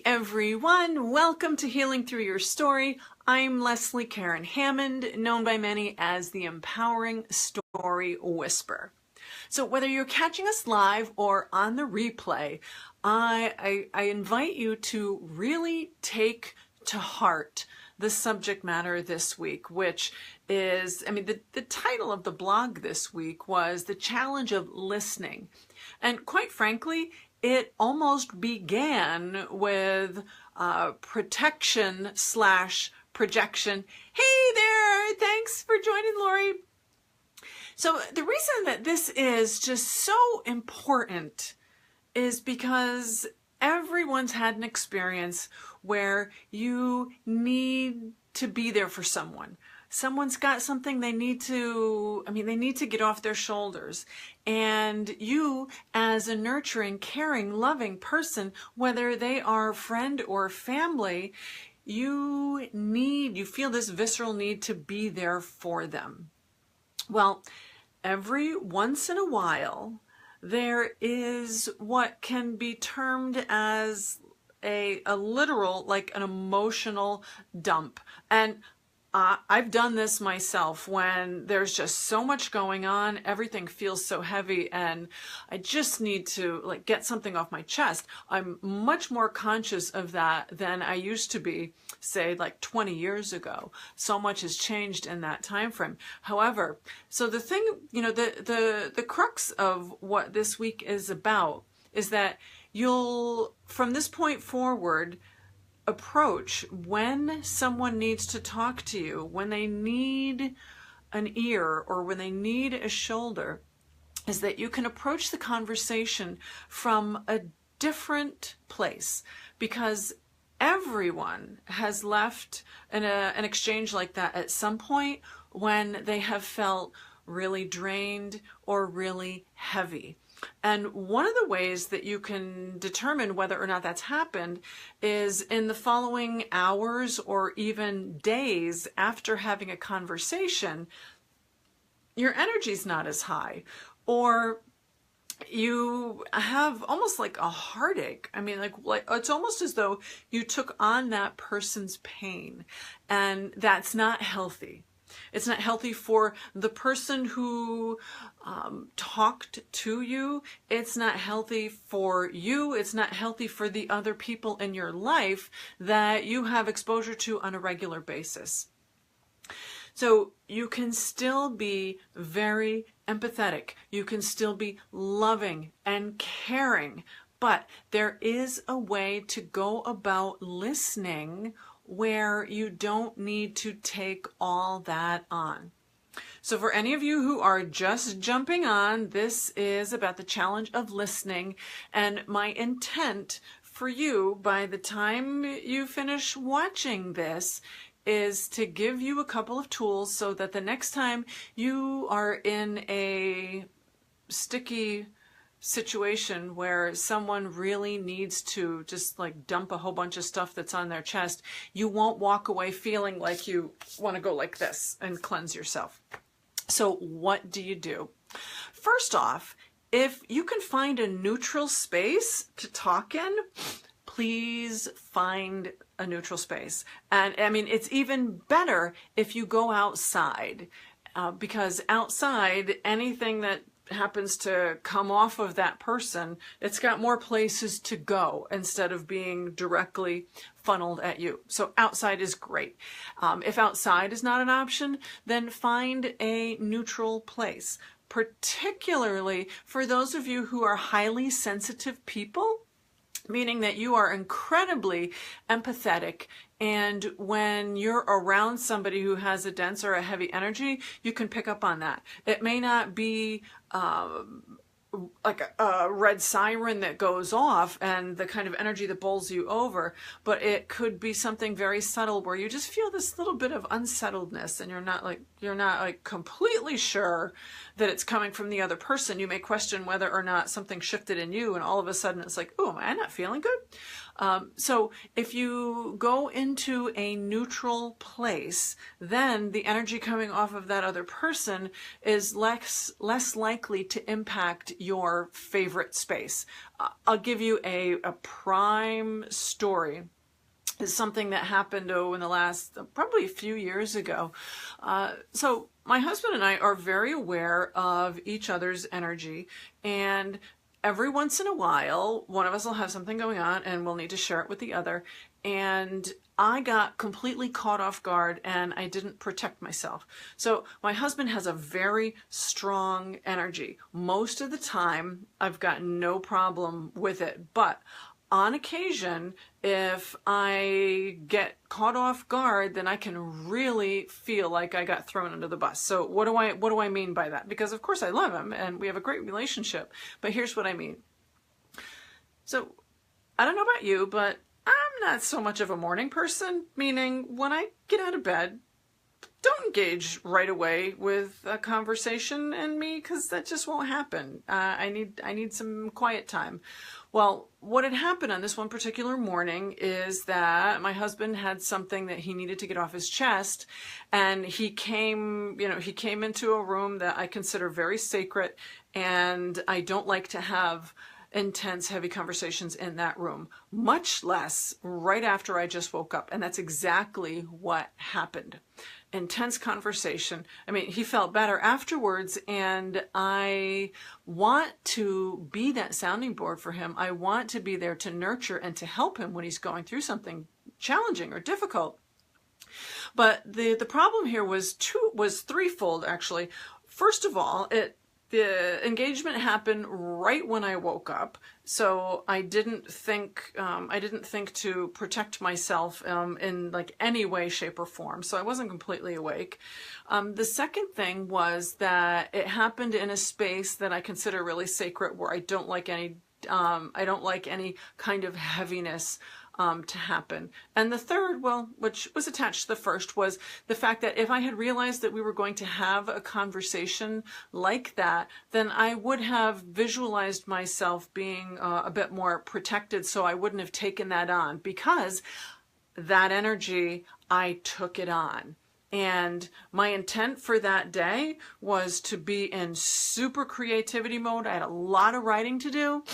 everyone, welcome to Healing Through Your Story. I'm Leslie Karen Hammond, known by many as the Empowering Story Whisperer. So whether you're catching us live or on the replay, I invite you to really take to heart the subject matter this week, which is, the title of the blog this week was The Challenge of Listening. And quite frankly, it almost began with protection / projection. Hey there, thanks for joining, Lori. So the reason that this is just so important is because everyone's had an experience where you need to be there for someone. Someone's got something they need to get off their shoulders. And you, as a nurturing, caring, loving person, whether they are friend or family, you feel this visceral need to be there for them. Well, every once in a while, there is what can be termed as a literal, like an emotional dump. And I've done this myself when there's just so much going on, everything feels so heavy, and I just need to get something off my chest. I'm much more conscious of that than I used to be, say 20 years ago. So much has changed in that time frame. However, so the thing, the crux of what this week is about is that you'll, from this point forward, approach when someone needs to talk to you, when they need an ear or when they need a shoulder, is that you can approach the conversation from a different place, because everyone has left an exchange like that at some point when they have felt really drained or really heavy. And one of the ways that you can determine whether or not that's happened is in the following hours or even days after having a conversation, your energy's not as high, or you have almost like a heartache. Like it's almost as though you took on that person's pain, and that's not healthy. It's not healthy for the person who talked to you. It's not healthy for you. It's not healthy for the other people in your life that you have exposure to on a regular basis. So you can still be very empathetic. You can still be loving and caring, but there is a way to go about listening where you don't need to take all that on. So for any of you who are just jumping on, this is about the challenge of listening, and my intent for you by the time you finish watching this is to give you a couple of tools so that the next time you are in a sticky situation where someone really needs to just dump a whole bunch of stuff that's on their chest, you won't walk away feeling like you want to go like this and cleanse yourself. So what do you do? First off, if you can find a neutral space to talk in, please find a neutral space. And it's even better if you go outside, because outside, anything that happens to come off of that person, it's got more places to go instead of being directly funneled at you. So outside is great. If outside is not an option, then find a neutral place, particularly for those of you who are highly sensitive people, meaning that you are incredibly empathetic, and when you're around somebody who has a dense or a heavy energy, you can pick up on that. It may not be like a red siren that goes off and the kind of energy that bowls you over, but it could be something very subtle where you just feel this little bit of unsettledness, and you're not completely sure that it's coming from the other person. You may question whether or not something shifted in you, and all of a sudden it's like, oh, am I not feeling good? So if you go into a neutral place, then the energy coming off of that other person is less likely to impact your favorite space. I'll give you a prime story. Is something that happened in the last probably a few years ago. So my husband and I are very aware of each other's energy, and every once in a while, one of us will have something going on and we'll need to share it with the other. And I got completely caught off guard and I didn't protect myself. So my husband has a very strong energy. Most of the time, I've got no problem with it, but on occasion, if I get caught off guard, then I can really feel like I got thrown under the bus. So what do I mean by that? Because of course I love him and we have a great relationship, but here's what I mean. So I don't know about you, but I'm not so much of a morning person, meaning when I get out of bed, don't engage right away with a conversation in me, because that just won't happen. I need some quiet time. Well, what had happened on this one particular morning is that my husband had something that he needed to get off his chest, and he came into a room that I consider very sacred, and I don't like to have intense, heavy conversations in that room, much less right after I just woke up. And that's exactly what happened. Intense conversation. I mean, he felt better afterwards, and I want to be that sounding board for him. I want to be there to nurture and to help him when he's going through something challenging or difficult. But the problem here was threefold, actually. First of all, the engagement happened right when I woke up, so I didn't think to protect myself in like any way, shape, or form. So I wasn't completely awake. The second thing was that it happened in a space that I consider really sacred, where I don't like any kind of heaviness to happen. And the third, well, which was attached to the first, was the fact that if I had realized that we were going to have a conversation like that, then I would have visualized myself being a bit more protected, so I wouldn't have taken that on, because that energy, I took it on. And my intent for that day was to be in super creativity mode. I had a lot of writing to do.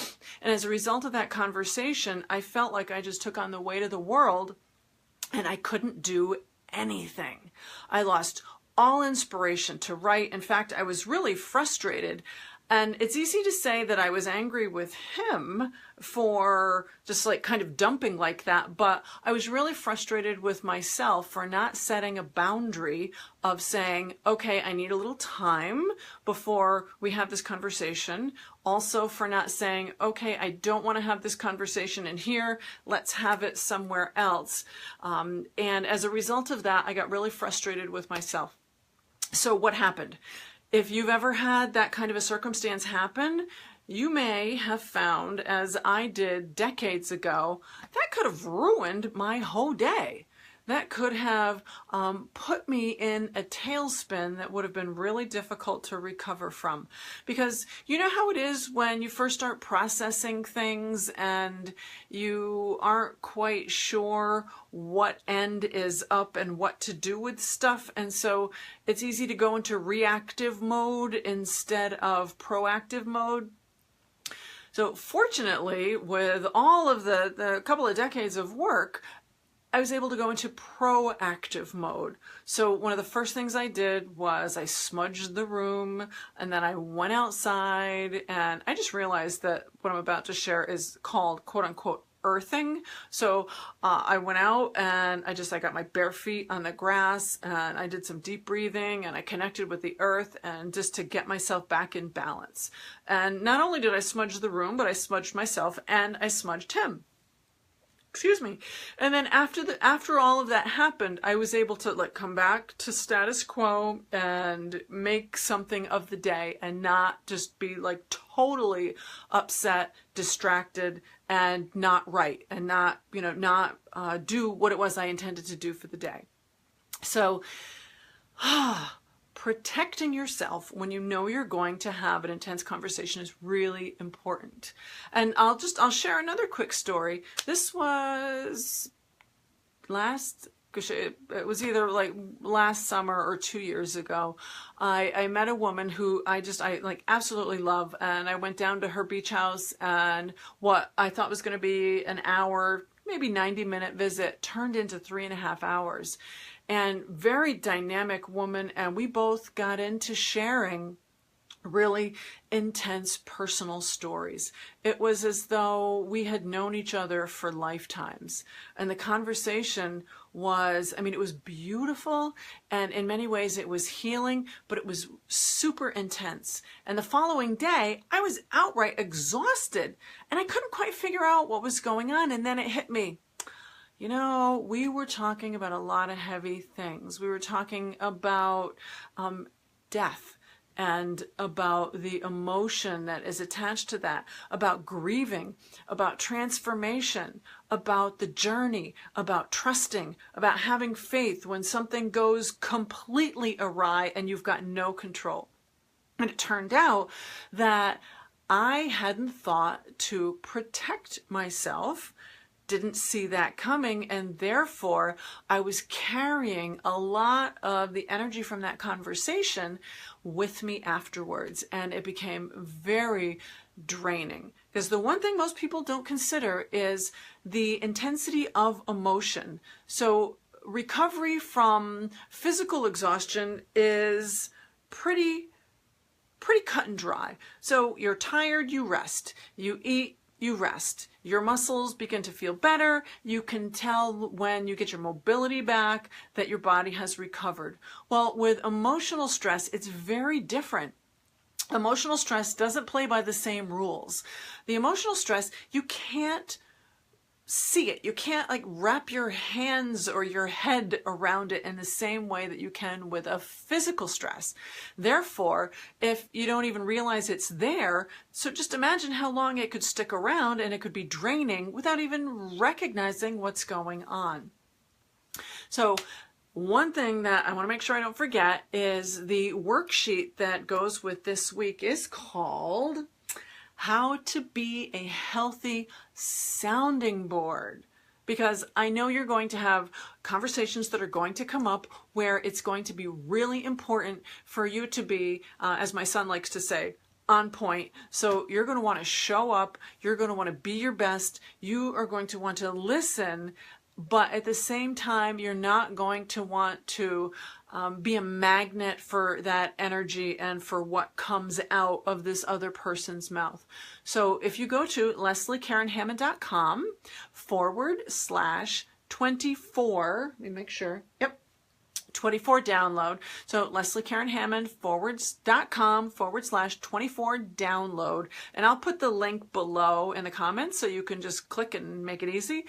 And as a result of that conversation, I felt like I just took on the weight of the world and I couldn't do anything. I lost all inspiration to write. In fact, I was really frustrated. And it's easy to say that I was angry with him for just like kind of dumping like that, but I was really frustrated with myself for not setting a boundary of saying, okay, I need a little time before we have this conversation. Also for not saying, okay, I don't want to have this conversation in here, let's have it somewhere else. And as a result of that, I got really frustrated with myself. So what happened? If you've ever had that kind of a circumstance happen, you may have found, as I did decades ago, that could have ruined my whole day. That could have put me in a tailspin that would have been really difficult to recover from. Because you know how it is when you first start processing things and you aren't quite sure what end is up and what to do with stuff. And so it's easy to go into reactive mode instead of proactive mode. So fortunately, with all of the couple of decades of work, I was able to go into proactive mode. So one of the first things I did was I smudged the room, and then I went outside, and I just realized that what I'm about to share is called quote unquote earthing. So I went out and I got my bare feet on the grass, and I did some deep breathing, and I connected with the earth, and just to get myself back in balance. And not only did I smudge the room, but I smudged myself and I smudged him. Excuse me. And then after all of that happened, I was able to like come back to status quo and make something of the day, and not just be like totally upset, distracted, and not right, and not do what it was I intended to do for the day. So protecting yourself when you know you're going to have an intense conversation is really important. And I'll share another quick story. This was it was either like last summer or 2 years ago. I met a woman who I like absolutely love, and I went down to her beach house, and what I thought was going to be an hour, maybe 90-minute visit turned into 3.5 hours. And very dynamic woman, and we both got into sharing really intense personal stories. It was as though we had known each other for lifetimes. And the conversation was, I mean, it was beautiful, and in many ways it was healing, but it was super intense. And the following day, I was outright exhausted, and I couldn't quite figure out what was going on. And then it hit me. You know, we were talking about a lot of heavy things. We were talking about death and about the emotion that is attached to that, about grieving, about transformation, about the journey, about trusting, about having faith when something goes completely awry and you've got no control. And it turned out that I hadn't thought to protect myself, didn't see that coming, and therefore I was carrying a lot of the energy from that conversation with me afterwards, and it became very draining. Because the one thing most people don't consider is the intensity of emotion. So recovery from physical exhaustion is pretty cut and dry. So you're tired, you rest. You eat, you rest. Your muscles begin to feel better. You can tell when you get your mobility back that your body has recovered. Well, with emotional stress, it's very different. Emotional stress doesn't play by the same rules. The emotional stress, you can't see it. You can't like wrap your hands or your head around it in the same way that you can with a physical stress. Therefore, if you don't even realize it's there, so just imagine how long it could stick around, and it could be draining without even recognizing what's going on. So one thing that I want to make sure I don't forget is the worksheet that goes with this week is called How to Be a Healthy Sounding Board. Because I know you're going to have conversations that are going to come up where it's going to be really important for you to be, as my son likes to say, on point. So you're going to want to show up. You're going to want to be your best. You are going to want to listen. But at the same time, you're not going to want to be a magnet for that energy and for what comes out of this other person's mouth. So if you go to LeslieKarenHammond.com/24, let me make sure, yep, 24 download. So LeslieKarenHammond.com/24 download. And I'll put the link below in the comments so you can just click and make it easy.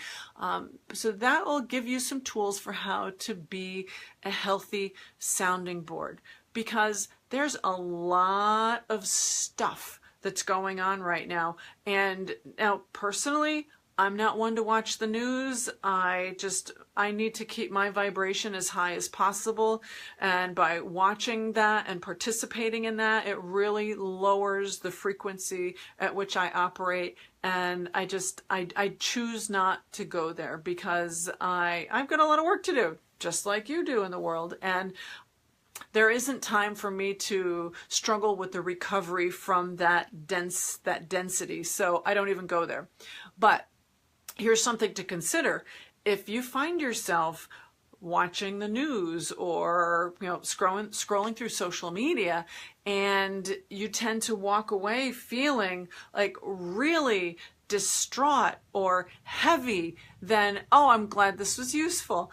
So that will give you some tools for how to be a healthy sounding board, because there's a lot of stuff that's going on right now. And now personally, I'm not one to watch the news. I need to keep my vibration as high as possible. And by watching that and participating in that, it really lowers the frequency at which I operate. And I choose not to go there because I've got a lot of work to do, just like you do in the world. And there isn't time for me to struggle with the recovery from that density. So I don't even go there. But here's something to consider. If you find yourself watching the news or scrolling through social media, and you tend to walk away feeling like really distraught or heavy, then, oh, I'm glad this was useful.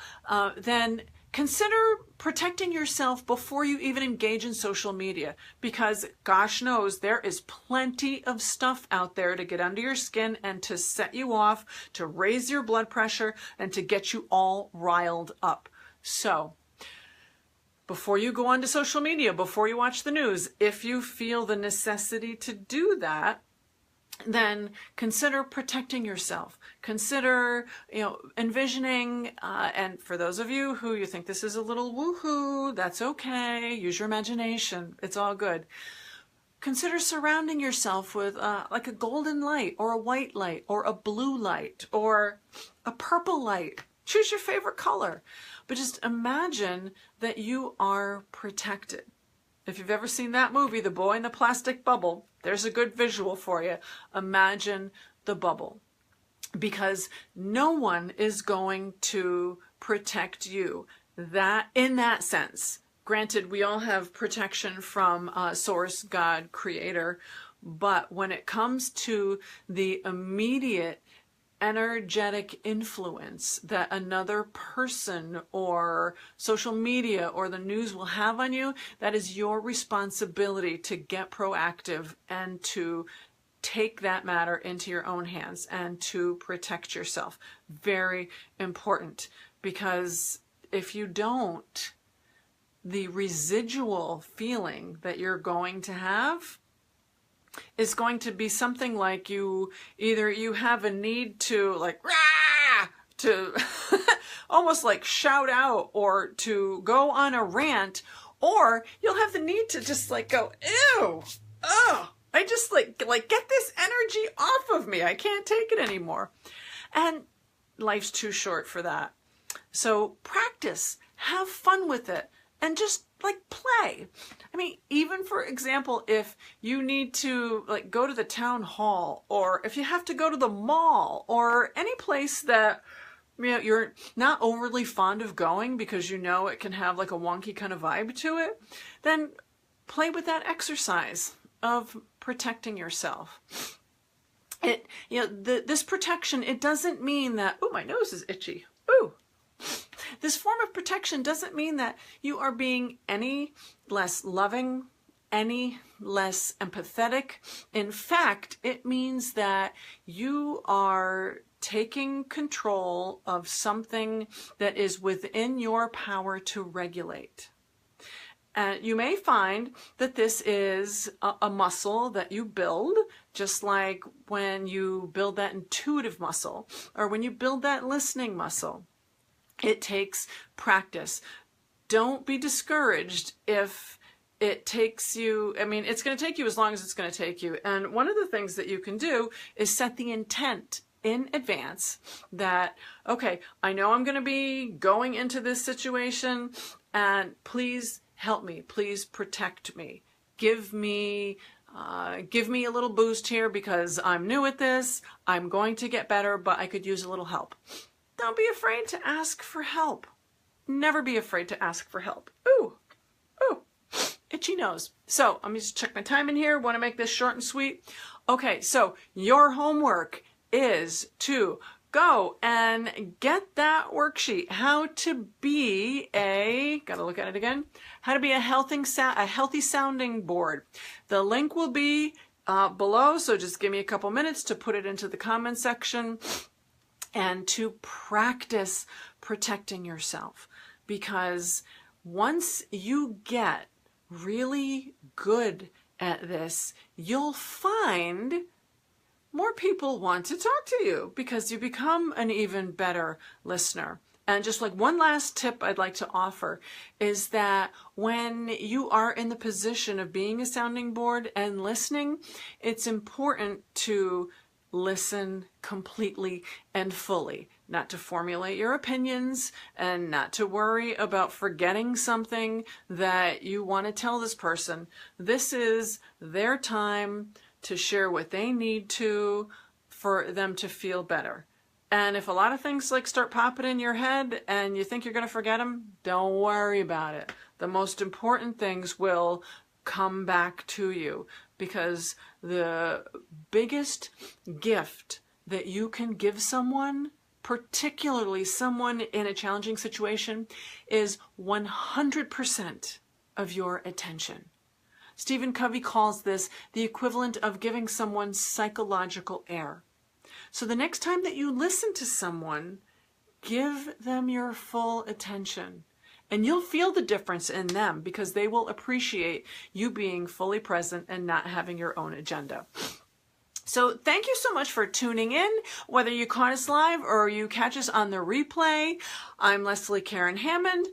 Then consider protecting yourself before you even engage in social media, because gosh knows there is plenty of stuff out there to get under your skin and to set you off, to raise your blood pressure, and to get you all riled up. So before you go onto social media, before you watch the news, if you feel the necessity to do that, then consider protecting yourself. Consider, envisioning, and for those of you who you think this is a little woohoo, that's okay. Use your imagination. It's all good. Consider surrounding yourself with like a golden light or a white light or a blue light or a purple light. Choose your favorite color. But just imagine that you are protected. If you've ever seen that movie, The Boy in the Plastic Bubble, there's a good visual for you. Imagine the bubble. Because no one is going to protect you in that sense. Granted, we all have protection from Source, God, Creator, but when it comes to the immediate energetic influence that another person or social media or the news will have on you, that is your responsibility to get proactive and to take that matter into your own hands and to protect yourself. Very important, because if you don't, the residual feeling that you're going to have is going to be something like you have a need to like rah! To almost like shout out or to go on a rant, or you'll have the need to just like go, ew, oh, I just like get this energy off of me. I can't take it anymore. And life's too short for that. So practice, have fun with it, and just like play. I mean, even for example, if you need to like go to the town hall, or if you have to go to the mall, or any place that you're not overly fond of going because it can have like a wonky kind of vibe to it, then play with that exercise of protecting yourself. This protection, it doesn't mean that, oh, my nose is itchy. Ooh. This form of protection doesn't mean that you are being any less loving, any less empathetic. In fact, it means that you are taking control of something that is within your power to regulate. And you may find that this is a muscle that you build, just like when you build that intuitive muscle or when you build that listening muscle. It takes practice. Don't be discouraged if it takes you, it's going to take you as long as it's going to take you. And one of the things that you can do is set the intent in advance that, okay, I know I'm going to be going into this situation, and please help me. Please protect me. Give me a little boost here because I'm new at this. I'm going to get better, but I could use a little help. Don't be afraid to ask for help. Never be afraid to ask for help. Ooh, itchy nose. So I'm just check my time in here. Want to make this short and sweet. Okay, so your homework is to go and get that worksheet. How to be gotta look at it again. How to be a healthy sounding board. The link will be below, so just give me a couple minutes to put it into the comment section. And to practice protecting yourself, because once you get really good at this, you'll find more people want to talk to you because you become an even better listener. And just like one last tip I'd like to offer is that when you are in the position of being a sounding board and listening, it's important to listen completely and fully, not to formulate your opinions and not to worry about forgetting something that you want to tell this person. This is their time to share what they need to for them to feel better. And if a lot of things like start popping in your head and you think you're going to forget them, don't worry about it. The most important things will come back to you, because the biggest gift that you can give someone, particularly someone in a challenging situation, is 100% of your attention. Stephen Covey calls this the equivalent of giving someone psychological air. So the next time that you listen to someone, give them your full attention. And you'll feel the difference in them because they will appreciate you being fully present and not having your own agenda. So thank you so much for tuning in, whether you caught us live or you catch us on the replay. I'm Leslie Karen Hammond,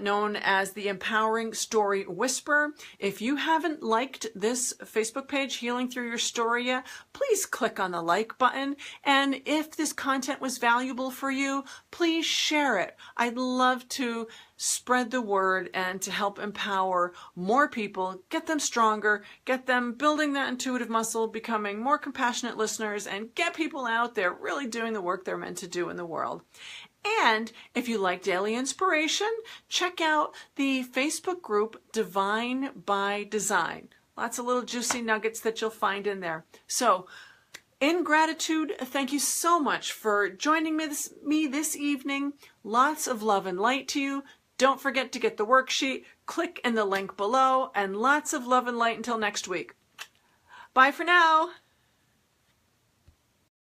known as the Empowering Story Whisperer. If you haven't liked this Facebook page, Healing Through Your Story, yet, please click on the like button. And if this content was valuable for you, please share it. I'd love to spread the word and to help empower more people, get them stronger, get them building that intuitive muscle, becoming more compassionate listeners, and get people out there really doing the work they're meant to do in the world. And if you like daily inspiration, check out the Facebook group Divine by Design. Lots of little juicy nuggets that you'll find in there. So, in gratitude, thank you so much for joining me this evening. Lots of love and light to you. Don't forget to get the worksheet. Click in the link below, and lots of love and light until next week. Bye for now.